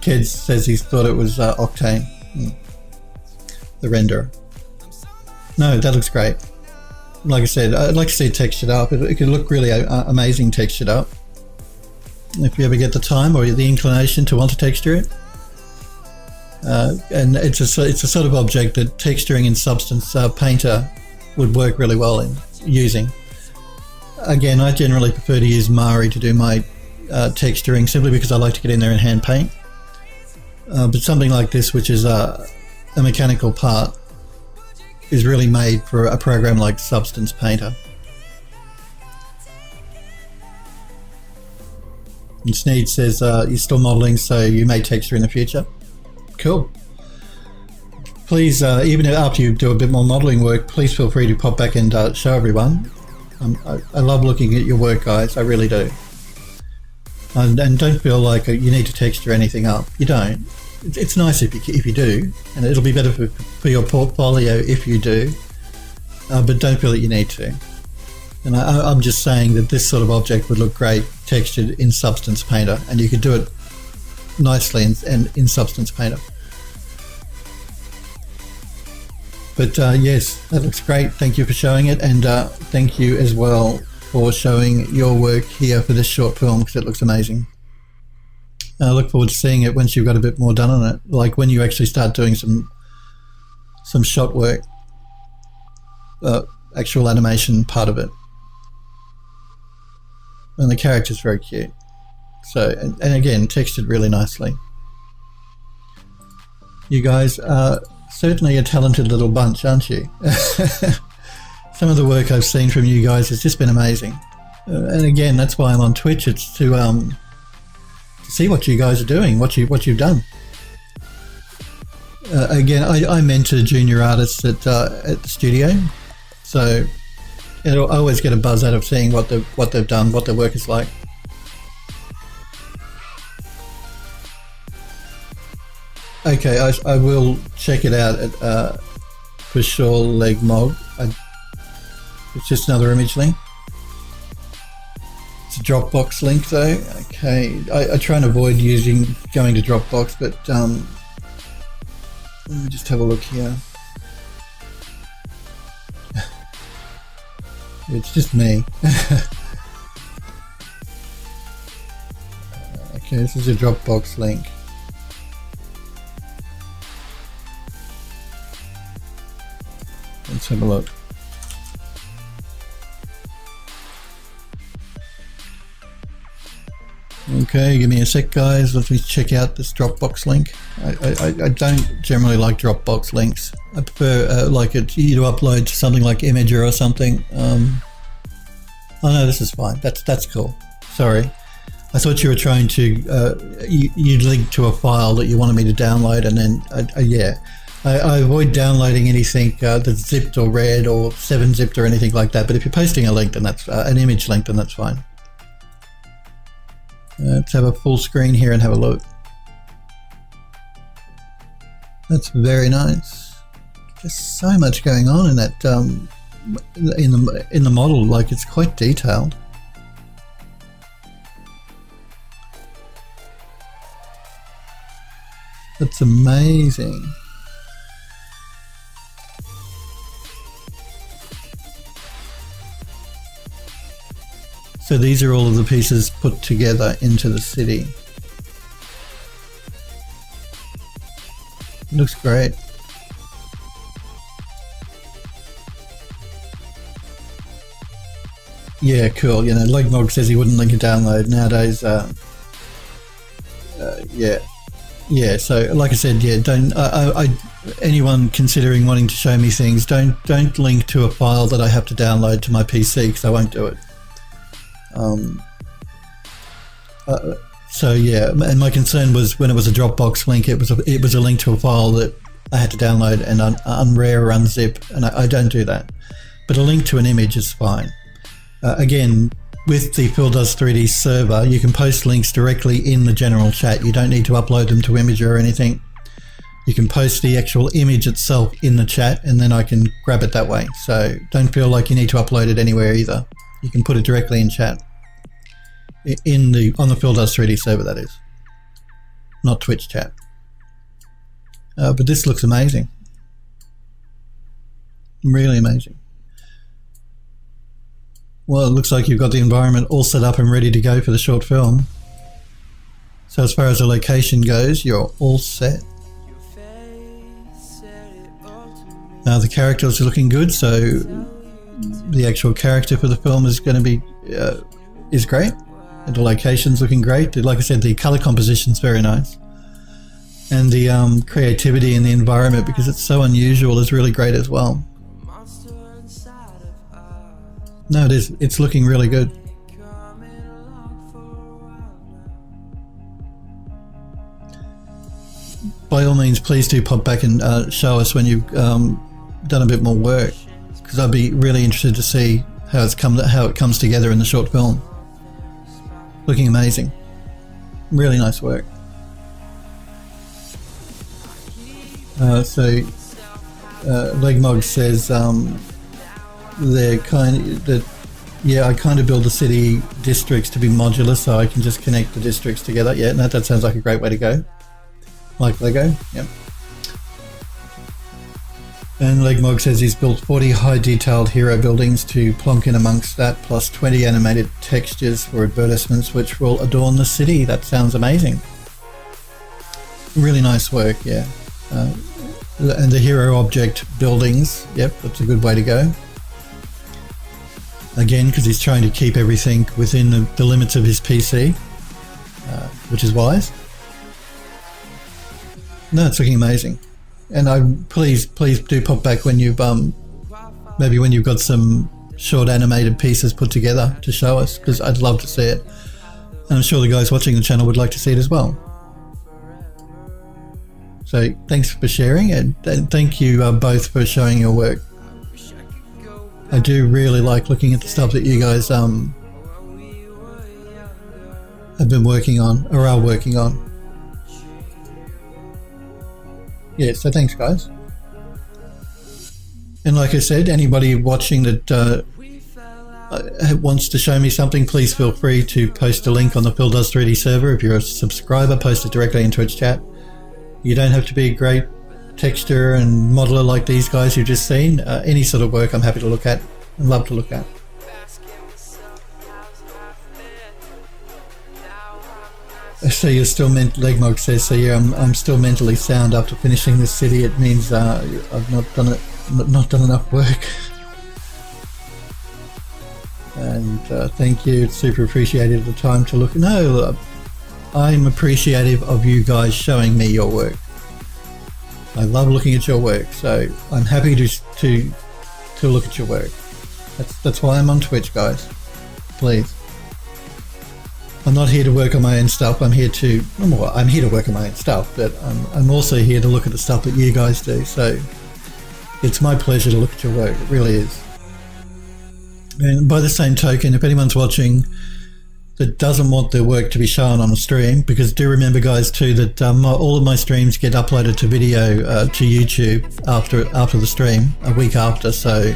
Ked says he thought it was Octane, the renderer. No, that looks great. Like I said, I'd like to see it textured up. It could look really amazing textured up. If you ever get the time or the inclination to want to texture it. And it's a sort of object that texturing in Substance Painter would work really well in using. Again, I generally prefer to use Mari to do my texturing simply because I like to get in there and hand paint. But something like this, which is a mechanical part, is really made for a program like Substance Painter. And Sneed says you're still modelling, so you may texture in the future. Cool. Please, even after you do a bit more modelling work, please feel free to pop back and show everyone. I love looking at your work, guys. I really do. And don't feel like you need to texture anything up. You don't. It's nice if you do, and it'll be better for your portfolio if you do. But don't feel that you need to. And I'm just saying that this sort of object would look great textured in Substance Painter, and you could do it nicely in Substance Painter. But yes, that looks great. Thank you for showing it, and thank you as well for showing your work here for this short film, because it looks amazing. I look forward to seeing it once you've got a bit more done on it, like when you actually start doing some shot work, actual animation part of it. And the character's very cute. So, and again, textured really nicely. You guys are certainly a talented little bunch, aren't you? Some of the work I've seen from you guys has just been amazing. And again, that's why I'm on Twitch. It's to see what you guys are doing, what you've done. Again, I mentor junior artists at the studio, so I always get a buzz out of seeing what they've done, what their work is like. Okay, I will check it out at for sure. Leg Mog. It's just another image link. It's a Dropbox link though. Okay, I try and avoid going to Dropbox, but let me just have a look here. It's just me. Okay, this is a Dropbox link. Let's have a look. Okay, give me a sec, guys. Let me check out this Dropbox link. I don't generally like Dropbox links. I prefer you to upload to something like Imager or something. Oh no, this is fine. That's cool. Sorry, I thought you were trying to you'd link to a file that you wanted me to download, and then yeah. I avoid downloading anything that's zipped or read or 7-zipped or anything like that. But if you're posting a link, then that's an image link, then that's fine. Let's have a full screen here and have a look. That's very nice. There's so much going on in that in the model. Like, it's quite detailed. That's amazing. So these are all of the pieces put together into the city. It looks great. Yeah, cool. You know, Legmog says he wouldn't link a download nowadays. Yeah. So, like I said, yeah. Don't. Anyone considering wanting to show me things, don't link to a file that I have to download to my PC, because I won't do it. So yeah, and my concern was when it was a Dropbox link, it was a link to a file that I had to download and unrear or unzip, and I don't do that. But a link to an image is fine. Again, with the Phil Does 3D server, you can post links directly in the general chat. You don't need to upload them to Imager or anything. You can post the actual image itself in the chat, and then I can grab it that way. So don't feel like you need to upload it anywhere either. You can put it directly in chat. On the Phil Does 3D server, that is. not Twitch chat. But this looks amazing. Really amazing. Well, it looks like you've got the environment all set up and ready to go for the short film. So as far as the location goes, you're all set. Now the characters are looking good, so the actual character for the film is going to be is great. And the location's looking great. Like I said, the color composition's very nice. And the creativity in the environment, because it's so unusual, is really great as well. No, it is. It's looking really good. By all means, please do pop back and show us when you've done a bit more work, because I'd be really interested to see how it comes together in the short film. Looking amazing. Really nice work. Legmog says I kind of build the city districts to be modular, so I can just connect the districts together. Yeah, no, that sounds like a great way to go. Like Lego, yep. And Legmog says he's built 40 high detailed hero buildings to plonk in amongst that, plus 20 animated textures for advertisements which will adorn the city. That sounds amazing. Really nice work, yeah. And the hero object buildings, yep, that's a good way to go. Again, because he's trying to keep everything within the limits of his PC, which is wise. No, it's looking amazing. And please do pop back when you've maybe when you've got some short animated pieces put together to show us, because I'd love to see it. And I'm sure the guys watching the channel would like to see it as well. So thanks for sharing, and thank you both for showing your work. I do really like looking at the stuff that you guys have been working on, or are working on. Yeah, so thanks guys. And like I said, anybody watching that wants to show me something, please feel free to post a link on the Phil Does 3D server. If you're a subscriber, post it directly in Twitch chat. You don't have to be a great texture and modeler like these guys you've just seen. Any sort of work I'm happy to look at and love to look at. So you're still Legmog says, so yeah, I'm still mentally sound after finishing this city. It means I've not done enough work. And thank you, it's super appreciated the time to look. No, I'm appreciative of you guys showing me your work. I love looking at your work, so I'm happy to look at your work. That's why I'm on Twitch, guys. Please. I'm not here to work on my own stuff. I'm here to work on my own stuff, but I'm also here to look at the stuff that you guys do. So it's my pleasure to look at your work. It really is. And by the same token, if anyone's watching that doesn't want their work to be shown on a stream, because do remember guys too that all of my streams get uploaded to video to YouTube after the stream, a week after, so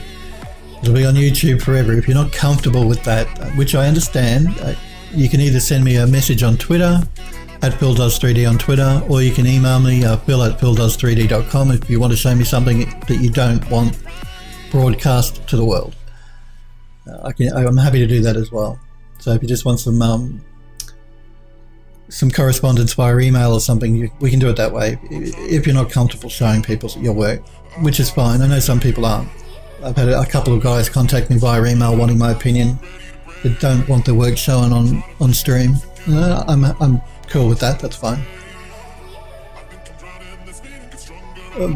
it'll be on YouTube forever. If you're not comfortable with that, which I understand, you can either send me a message on Twitter at PhilDoes3D on Twitter, or you can email me phil@phildoes3d.com if you want to show me something that you don't want broadcast to the world. I'm happy to do that as well. So if you just want some correspondence via email or something, we can do it that way. If you're not comfortable showing people your work, which is fine. I know some people aren't. I've had a couple of guys contact me via email wanting my opinion. They don't want their work shown on stream. I'm cool with that. That's fine.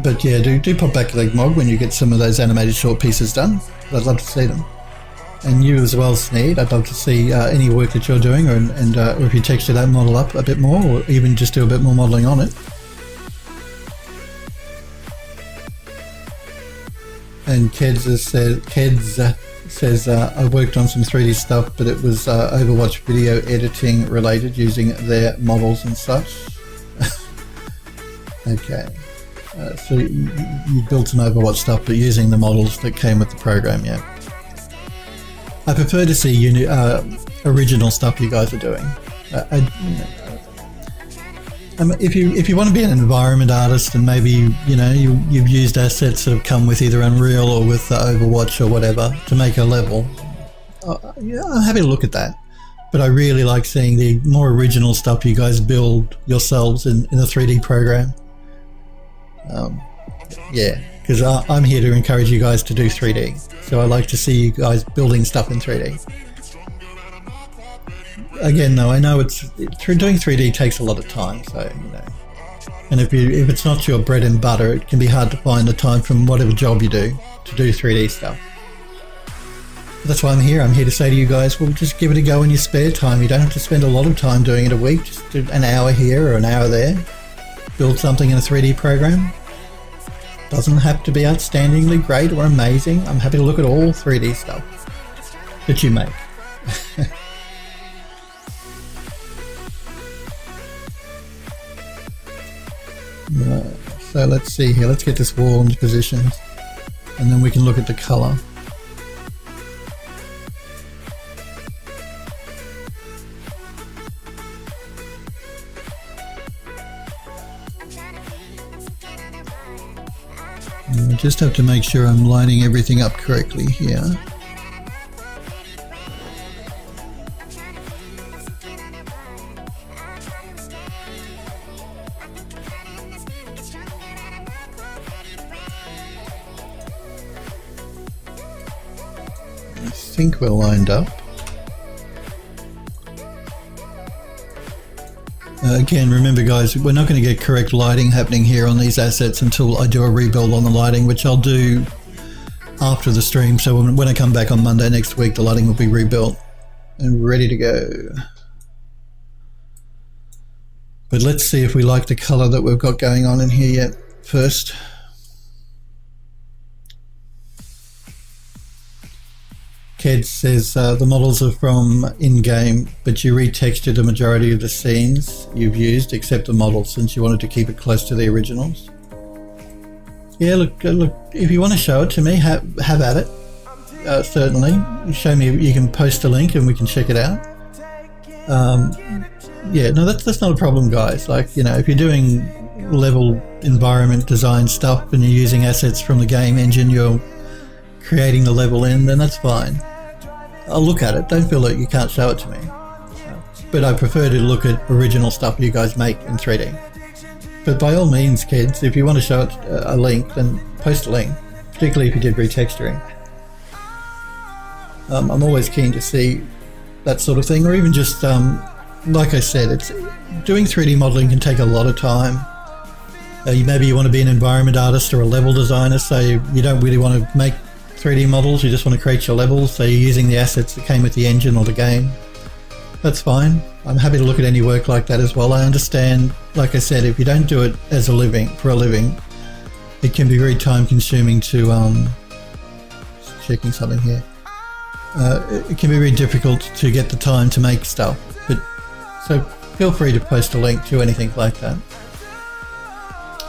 But yeah, do pop back to Legmog when you get some of those animated short pieces done. I'd love to see them. And you as well, Sneed. I'd love to see any work that you're doing, or if you texture that model up a bit more, or even just do a bit more modeling on it. And Kedza says I worked on some 3D stuff, but it was Overwatch video editing related, using their models and such. Okay. So you built some Overwatch stuff, but using the models that came with the program, yeah. I prefer to see original stuff you guys are doing. if you want to be an environment artist and maybe you've used assets that have come with either Unreal or with Overwatch or whatever to make a level, yeah, I'm happy to look at that. But I really like seeing the more original stuff you guys build yourselves in the 3D program. Yeah, because I'm here to encourage you guys to do 3D. So I like to see you guys building stuff in 3D. Again, though, I know doing 3D takes a lot of time, so and if it's not your bread and butter, it can be hard to find the time from whatever job you do to do 3D stuff. That's why I'm here. I'm here to say to you guys, well, just give it a go in your spare time. You don't have to spend a lot of time doing it a week. Just do an hour here or an hour there. Build something in a 3D program. Doesn't have to be outstandingly great or amazing. I'm happy to look at all 3D stuff that you make. Right, so let's see here. Let's get this wall into position, and then we can look at the color. I just have to make sure I'm lining everything up correctly here. I think we're lined up. Again, remember guys, we're not going to get correct lighting happening here on these assets until I do a rebuild on the lighting, which I'll do after the stream. So when I come back on Monday next week, the lighting will be rebuilt and ready to go. But let's see if we like the color that we've got going on in here yet first. Ked says the models are from in-game, but you retextured the majority of the scenes you've used, except the models, since you wanted to keep it close to the originals. Yeah, look, if you want to show it to me, have at it. Certainly. Show me, you can post a link and we can check it out. Yeah, no, that's not a problem, guys. Like, if you're doing level environment design stuff and you're using assets from the game engine you're creating the level in, then that's fine. I'll look at it. Don't feel like you can't show it to me. But I prefer to look at original stuff you guys make in 3D. But by all means, kids, if you want to show it a link, then post a link, particularly if you did retexturing. I'm always keen to see that sort of thing, or even just, like I said, doing 3D modeling can take a lot of time. Maybe you want to be an environment artist or a level designer, so you don't really want to make 3D models, you just want to create your levels, so you're using the assets that came with the engine or the game. That's fine. I'm happy to look at any work like that as well. I understand, like I said, if you don't do it as a living, it can be very time consuming to, just checking something here. It can be very difficult to get the time to make stuff, so feel free to post a link to anything like that,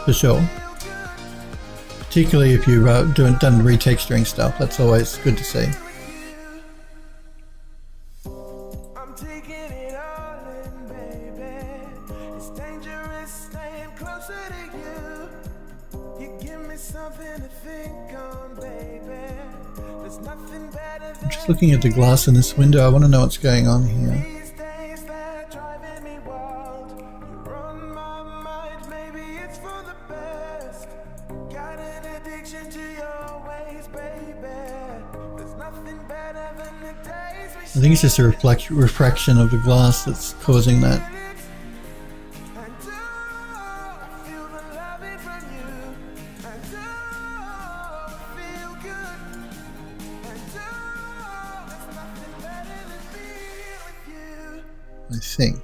for sure. Particularly if you've done retexturing stuff, that's always good to see. I'm just looking at the glass in this window. I want to know what's going on here. I think it's just a refraction of the glass that's causing that. I think.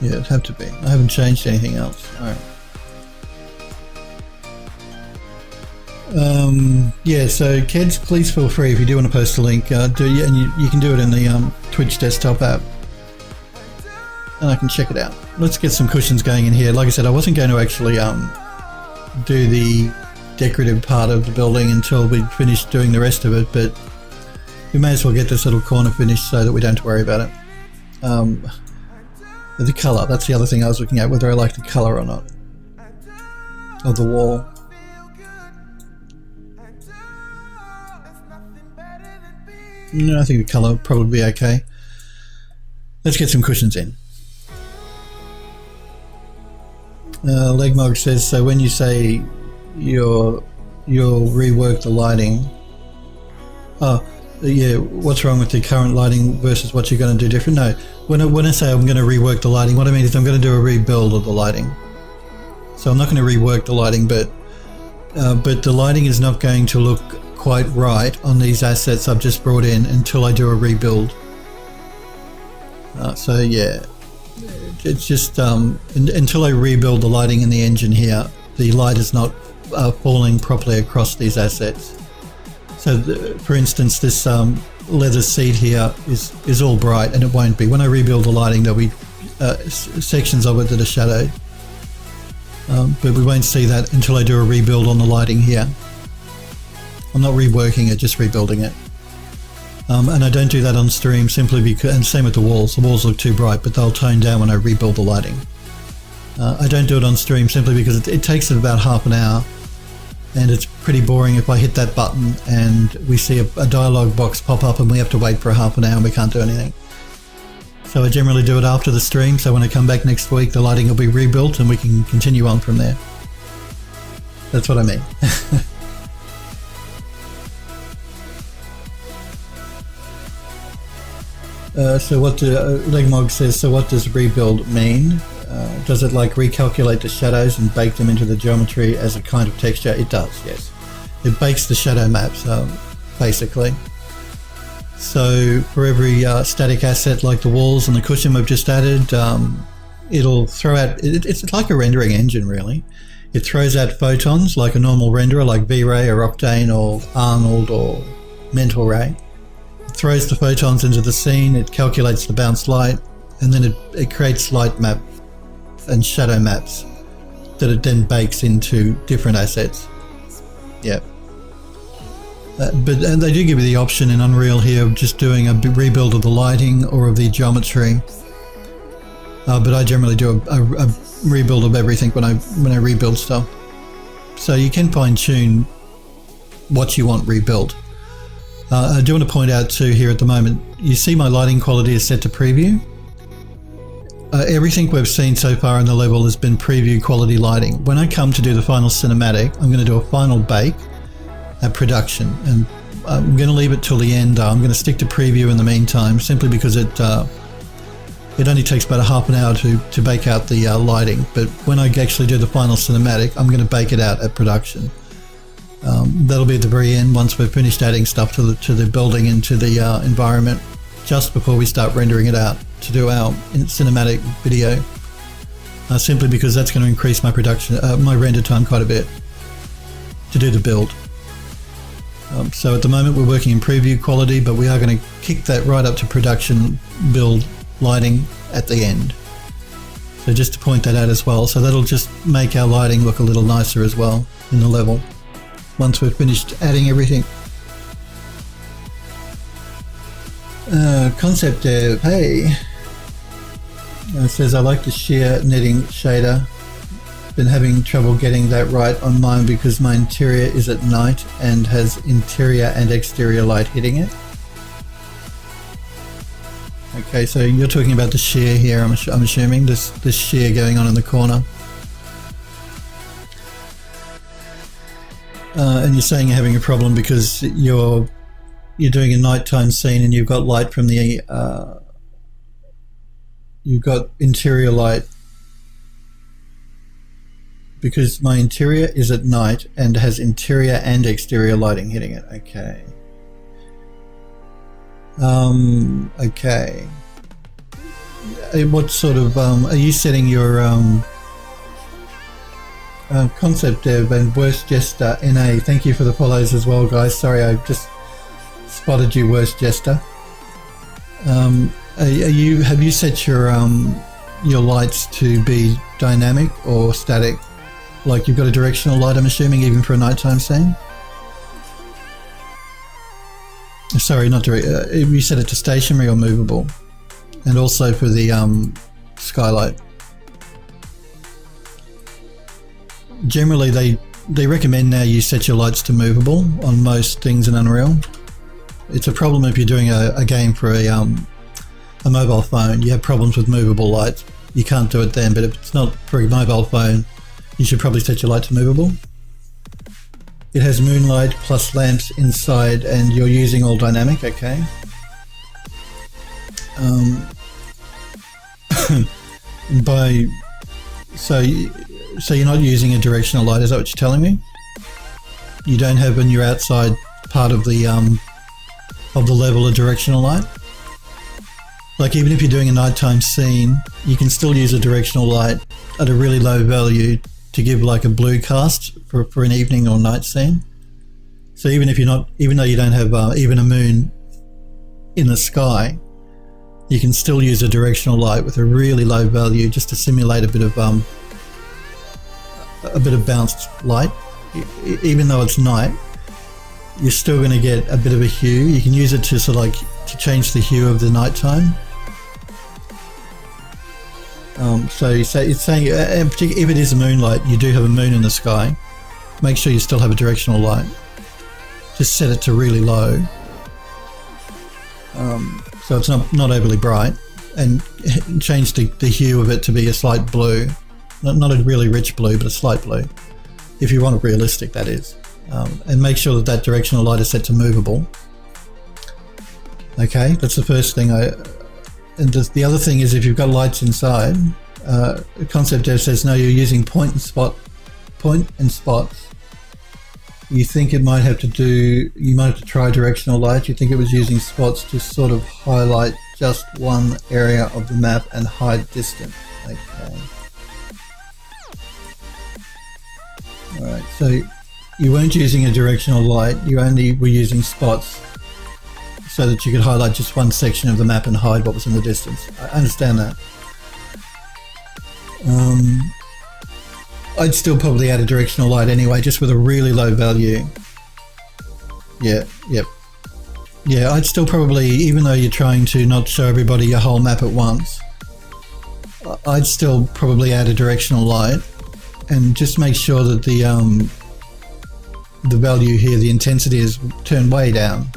Yeah, it'd have to be. I haven't changed anything else. Alright. Yeah, so kids, please feel free if you do want to post a link, and you can do it in the Twitch desktop app, and I can check it out. Let's get some cushions going in here. Like I said, I wasn't going to actually do the decorative part of the building until we finished doing the rest of it, but we may as well get this little corner finished so that we don't have to worry about it. The colour, that's the other thing I was looking at, whether I like the colour or not of the wall. No, I think the colour will probably be okay. Let's get some cushions in. Legmog says, so when you say you'll rework the lighting, yeah, what's wrong with the current lighting versus what you're going to do different? No, when I say I'm going to rework the lighting, what I mean is I'm going to do a rebuild of the lighting. So I'm not going to rework the lighting, but the lighting is not going to look quite right on these assets I've just brought in until I do a rebuild. So yeah, it's just until I rebuild the lighting in the engine here, the light is not falling properly across these assets. So for instance, this leather seat here is all bright, and it won't be. When I rebuild the lighting, there'll be sections of it that are shadowed, but we won't see that until I do a rebuild on the lighting here. I'm not reworking it, just rebuilding it. And I don't do that on stream simply because, and same with the walls. The walls look too bright, but they'll tone down when I rebuild the lighting. I don't do it on stream simply because it takes about half an hour, and it's pretty boring if I hit that button and we see a dialogue box pop up and we have to wait for a half an hour and we can't do anything. So I generally do it after the stream, so when I come back next week the lighting will be rebuilt and we can continue on from there. That's what I mean. So what Legmog says, so what does rebuild mean? Does it like recalculate the shadows and bake them into the geometry as a kind of texture? It does, yes. It bakes the shadow maps, basically. So for every static asset like the walls and the cushion we've just added, it'll throw out, it's like a rendering engine really. It throws out photons like a normal renderer like V-Ray or Octane or Arnold or Mental Ray. It throws the photons into the scene, it calculates the bounce light, and then it creates light map and shadow maps that it then bakes into different assets. Yeah. But they do give you the option in Unreal here of just doing a rebuild of the lighting or of the geometry. But I generally do a rebuild of everything when I rebuild stuff. So you can fine tune what you want rebuilt. I do want to point out too here at the moment, you see my lighting quality is set to preview. Everything we've seen so far in the level has been preview quality lighting. When I come to do the final cinematic, I'm going to do a final bake at production, and I'm going to leave it till the end. I'm going to stick to preview in the meantime, simply because it only takes about a half an hour to bake out the lighting. But when I actually do the final cinematic, I'm going to bake it out at production. That'll be at the very end once we've finished adding stuff to the building and to the environment, just before we start rendering it out to do our cinematic video, simply because that's going to increase my production, my render time quite a bit to do the build. So at the moment we're working in preview quality, but we are going to kick that right up to production build lighting at the end. So just to point that out as well, so that'll just make our lighting look a little nicer as well in the level once we've finished adding everything. Concept Dev, hey, says I like the sheer netting shader. Been having trouble getting that right on mine because my interior is at night and has interior and exterior light hitting it. Okay, so you're talking about the shear here, I'm assuming, this shear going on in the corner. And you're saying you're having a problem because you're doing a nighttime scene and you've got light from the you've got interior light, because my interior is at night and has interior and exterior lighting hitting it. Okay. Okay. What sort of are you setting your Concept Dev and Worst Jester NA? Thank you for the follows as well, guys. Sorry, I just spotted you, Worst Jester. Have you set your lights to be dynamic or static? Like you've got a directional light, I'm assuming, even for a nighttime scene? Sorry, not direct. You set it to stationary or movable? and also for the skylight. Generally, they recommend now you set your lights to movable on most things in Unreal. It's a problem if you're doing a game for a mobile phone. You have problems with movable lights. You can't do it then, but if it's not for a mobile phone, you should probably set your light to movable. It has moonlight plus lamps inside, and you're using all dynamic, okay. So you're not using a directional light, is that what you're telling me? You don't have in your outside part of the level a directional light? Like even if you're doing a nighttime scene, you can still use a directional light at a really low value to give like a blue cast for an evening or night scene. So even if you're not, even though you don't have even a moon in the sky, you can still use a directional light with a really low value just to simulate a bit of bounced light. Even though it's night, you're still going to get a bit of a hue. You can use it to sort of like to change the hue of the nighttime. So it's saying, in particular, if it is a moonlight, you do have a moon in the sky, make sure you still have a directional light. Just set it to really low, so it's not overly bright, and change the hue of it to be a slight blue, not a really rich blue, but a slight blue, if you want it realistic, that is. And make sure that directional light is set to movable. Okay, that's the first thing. And the other thing is, if you've got lights inside, Concept Dev says no, you're using point and spots. You think it might have to do, you might have to try directional light. You think it was using spots to sort of highlight just one area of the map and hide distance. Okay. Alright, so you weren't using a directional light, you only were using spots so that you could highlight just one section of the map and hide what was in the distance. I understand that. I'd still probably add a directional light anyway, just with a really low value. Yeah, I'd still probably, even though you're trying to not show everybody your whole map at once, I'd still probably add a directional light and just make sure that the value here, the intensity, is turned way down.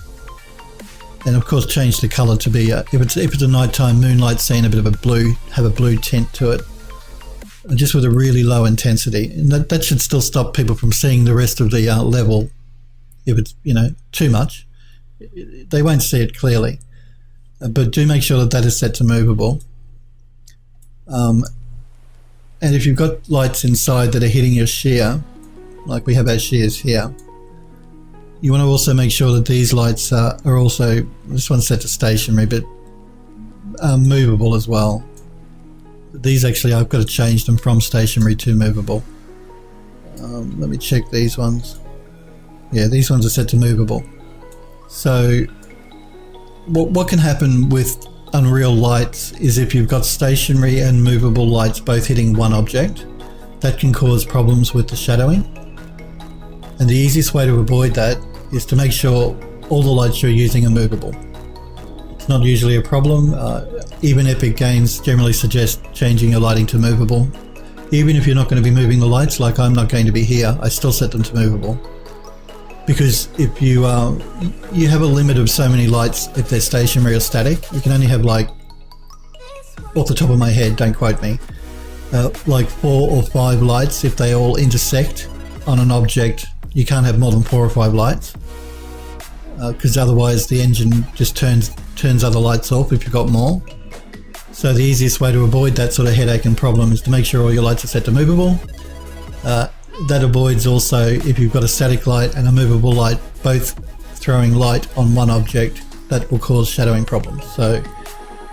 And of course change the color to be, if it's a nighttime moonlight scene, a bit of a blue, have a blue tint to it. Just with a really low intensity, and that should still stop people from seeing the rest of the level. If it's too much, they won't see it clearly. But do make sure that is set to movable. And if you've got lights inside that are hitting your shear, like we have our shears here, you want to also make sure that these lights are also, this one's set to stationary, but movable as well. These actually, I've got to change them from stationary to movable. Let me check these ones. Yeah, these ones are set to movable. So what can happen with Unreal lights is if you've got stationary and movable lights both hitting one object, that can cause problems with the shadowing. And the easiest way to avoid that is to make sure all the lights you're using are movable. It's not usually a problem. Even Epic Games generally suggest changing your lighting to movable. Even if you're not going to be moving the lights, like I'm not going to be here, I still set them to movable. Because if you have a limit of so many lights if they're stationary or static. You can only have, like, off the top of my head, don't quote me, like 4 or 5 lights if they all intersect on an object. You can't have more than 4 or 5 lights, because otherwise the engine just turns other lights off if you've got more. So the easiest way to avoid that sort of headache and problem is to make sure all your lights are set to movable. That avoids also, if you've got a static light and a movable light both throwing light on one object, that will cause shadowing problems. So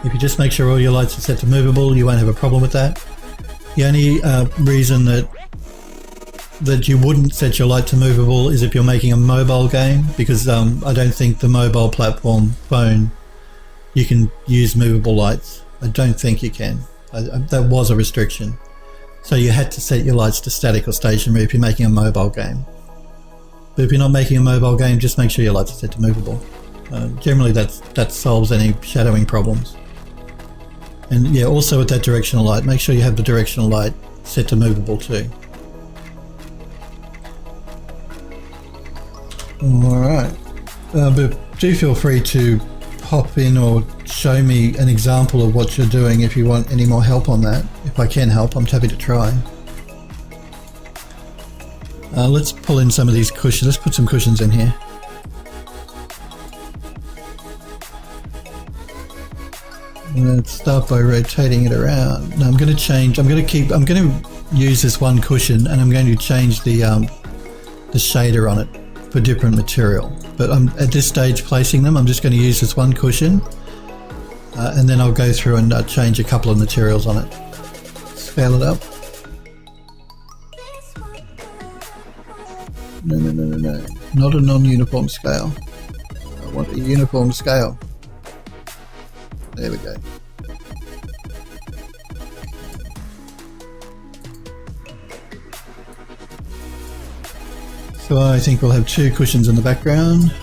if you just make sure all your lights are set to movable, you won't have a problem with that. The only reason that you wouldn't set your light to movable is if you're making a mobile game, because I don't think the mobile platform phone you can use movable lights. I don't think you can. That was a restriction. So you had to set your lights to static or stationary if you're making a mobile game. But if you're not making a mobile game, just make sure your lights are set to movable. Generally that solves any shadowing problems. And yeah, also with that directional light, make sure you have the directional light set to movable too. Alright, but do feel free to pop in or show me an example of what you're doing if you want any more help on that. If I can help, I'm happy to try. Let's pull in some of these cushions. Let's put some cushions in here. Let's start by rotating it around. Now I'm going to change. I'm going to use this one cushion, and I'm going to change the shader on it for different material. But I'm at this stage placing them. I'm just going to use this one cushion, and then I'll go through and change a couple of materials on it. Scale it up. No, not a non-uniform scale. I want a uniform scale. There we go. So I think we'll have 2 cushions in the background.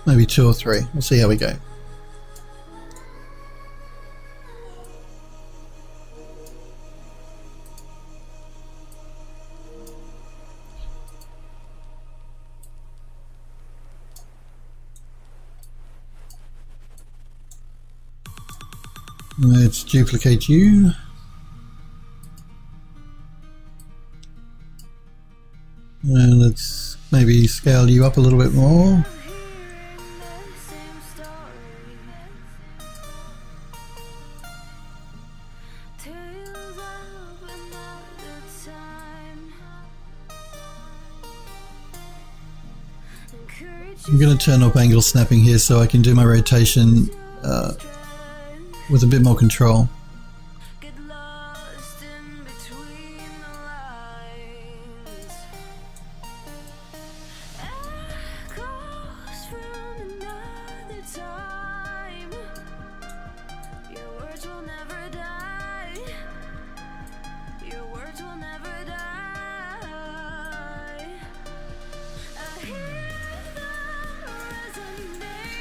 Maybe 2 or 3. We'll see how we go. Let's duplicate you. And let's maybe scale you up a little bit more. I'm going to turn off angle snapping here so I can do my rotation with a bit more control.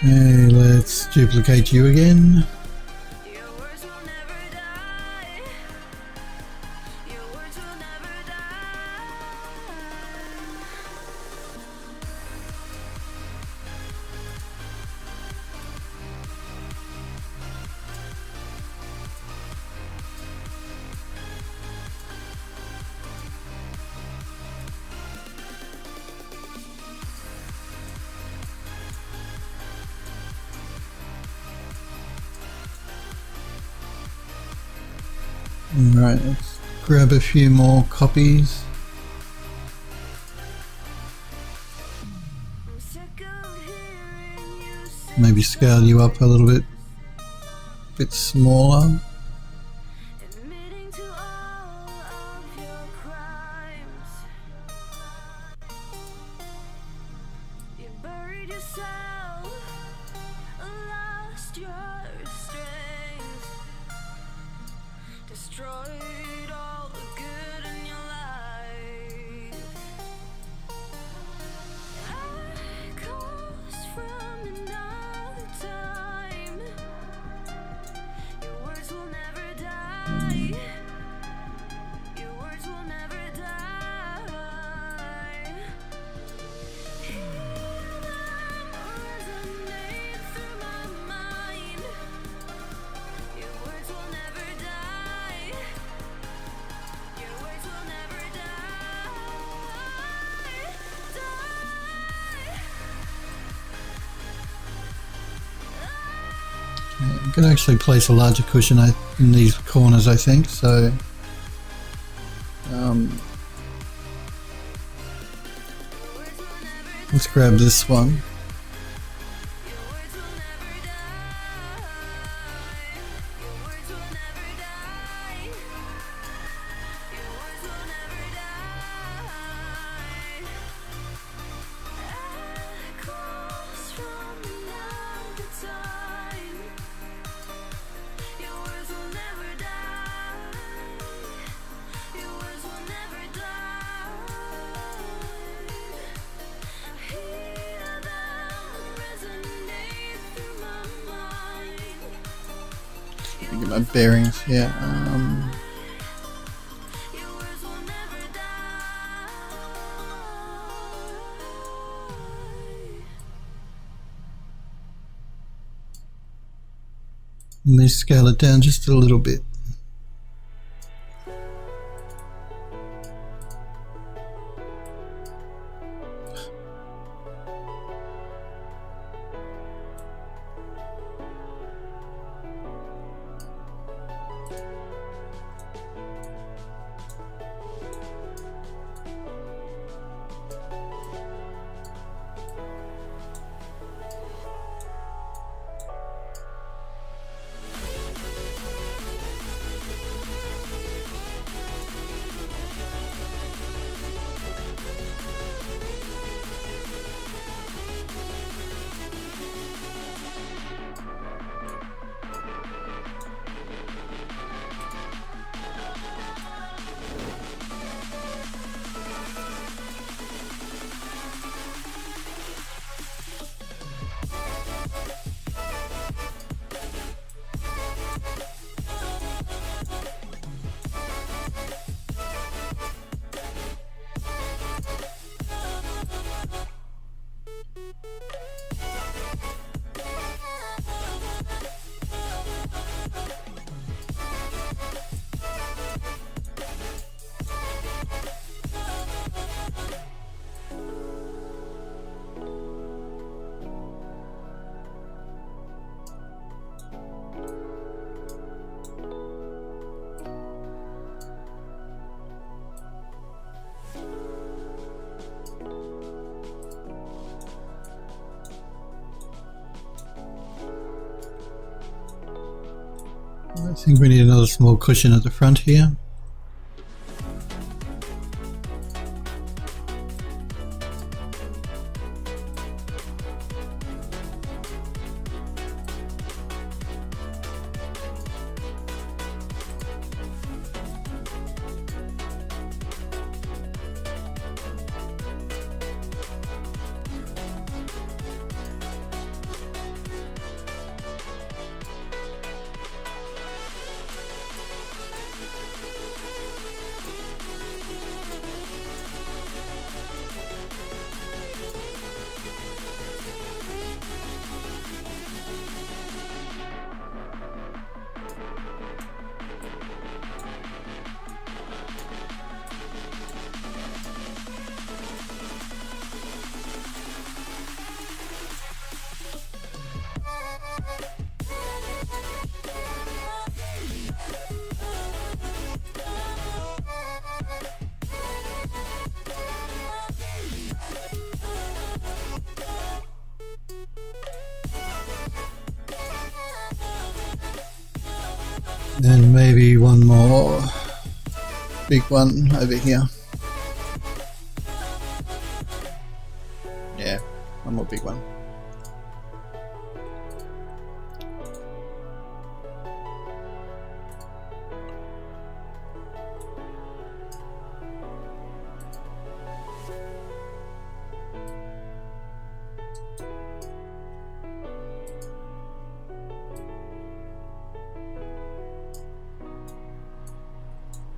Okay, let's duplicate you again. Alright, let's grab a few more copies. Maybe scale you up a little bit smaller. I'm going to actually place a larger cushion in these corners, I think, so let's grab this one. Let me get my bearings here. Let me scale it down just a little bit. I think we need another small cushion at the front here. And maybe one more big one over here. Yeah, one more big one.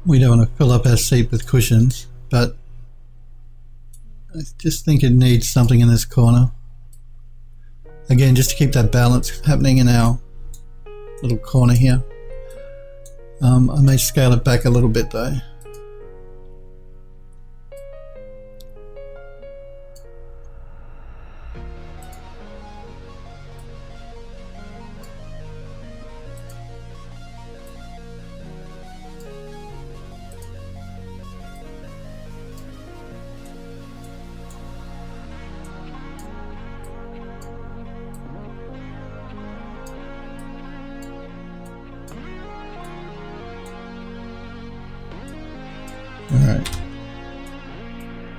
We don't want to fill up our seat with cushions, but I just think it needs something in this corner. Again, just to keep that balance happening in our little corner here. I may scale it back a little bit though.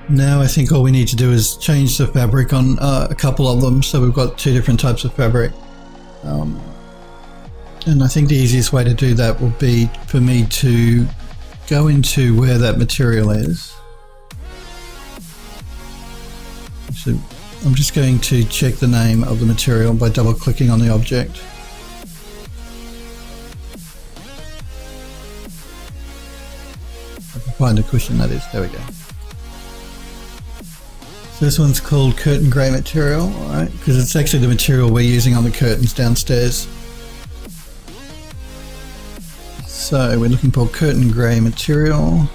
Now I think all we need to do is change the fabric on a couple of them, so we've got two different types of fabric. And I think the easiest way to do that will be for me to go into where that material is. So I'm just going to check the name of the material by double clicking on the object. find a cushion, that is. There we go. So this one's called curtain grey material, alright, because it's actually the material we're using on the curtains downstairs. So we're looking for curtain grey material.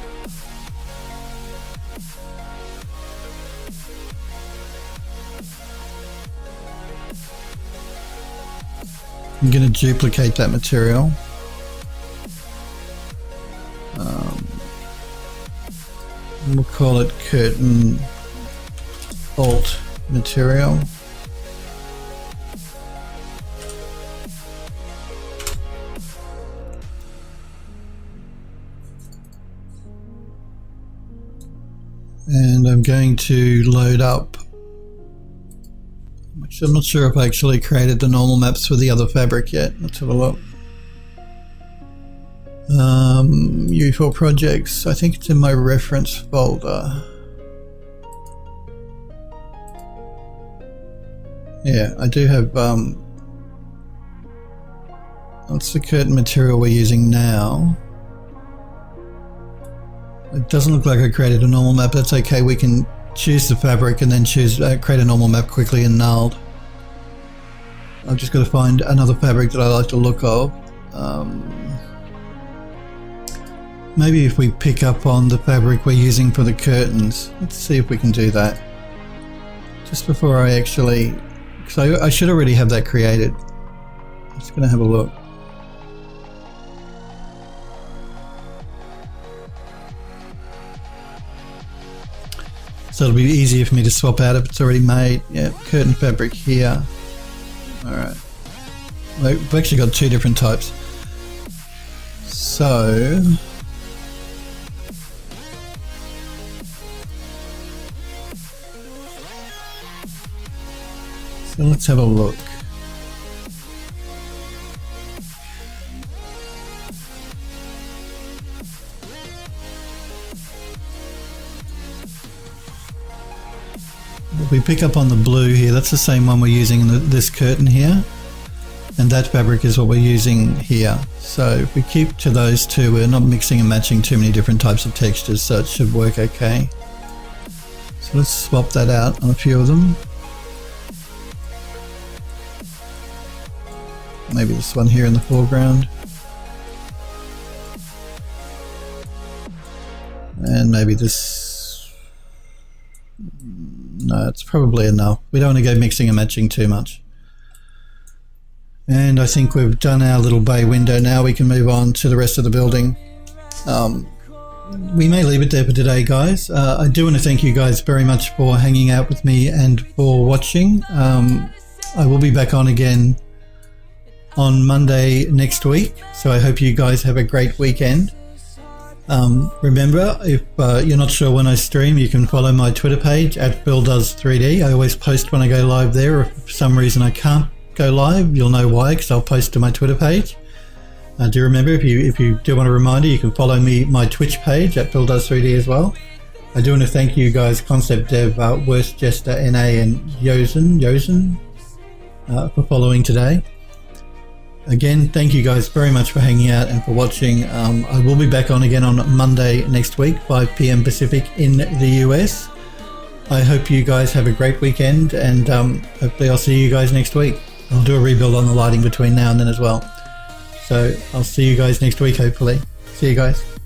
I'm going to duplicate that material. We'll call it curtain alt material. And I'm going to load up, which I'm not sure if I actually created the normal maps for the other fabric yet. Let's have a look. UE4 projects, I think it's in my reference folder. Yeah, I do have, what's the curtain material we're using now? It doesn't look like I created a normal map. That's okay, we can choose the fabric and then choose create a normal map quickly and nulled. I've just got to find another fabric that I like the look of. Maybe if we pick up on the fabric we're using for the curtains, let's see if we can do that. Just before I actually, because I should already have that created. I'm just going to have a look. So it'll be easier for me to swap out if it's already made. Yeah, curtain fabric here. Alright. We've actually got two different types. So let's have a look. If we pick up on the blue here, that's the same one we're using in this curtain here, and that fabric is what we're using here. So if we keep to those two, we're not mixing and matching too many different types of textures, so it should work okay. So let's swap that out on a few of them. Maybe this one here in the foreground. And maybe this. No, it's probably enough. We don't want to go mixing and matching too much. And I think we've done our little bay window now. We can move on to the rest of the building. We may leave it there for today, guys. I do want to thank you guys very much for hanging out with me and for watching. I will be back on again on Monday next week, so I hope you guys have a great weekend. Remember, if you're not sure when I stream, you can follow my Twitter page at BillDoes3D. I always post when I go live there. If for some reason I can't go live, you'll know why, because I'll post to my Twitter page. Do remember, if you do want a reminder, you can follow my Twitch page at BillDoes3D as well. I do want to thank you guys, Concept Dev, Worst Jester, NA, and Yosen for following today. Again, thank you guys very much for hanging out and for watching. I will be back on again on Monday next week, 5 PM Pacific in the US. I hope you guys have a great weekend, and hopefully I'll see you guys next week. I'll do a rebuild on the lighting between now and then as well. So I'll see you guys next week, hopefully. See you guys.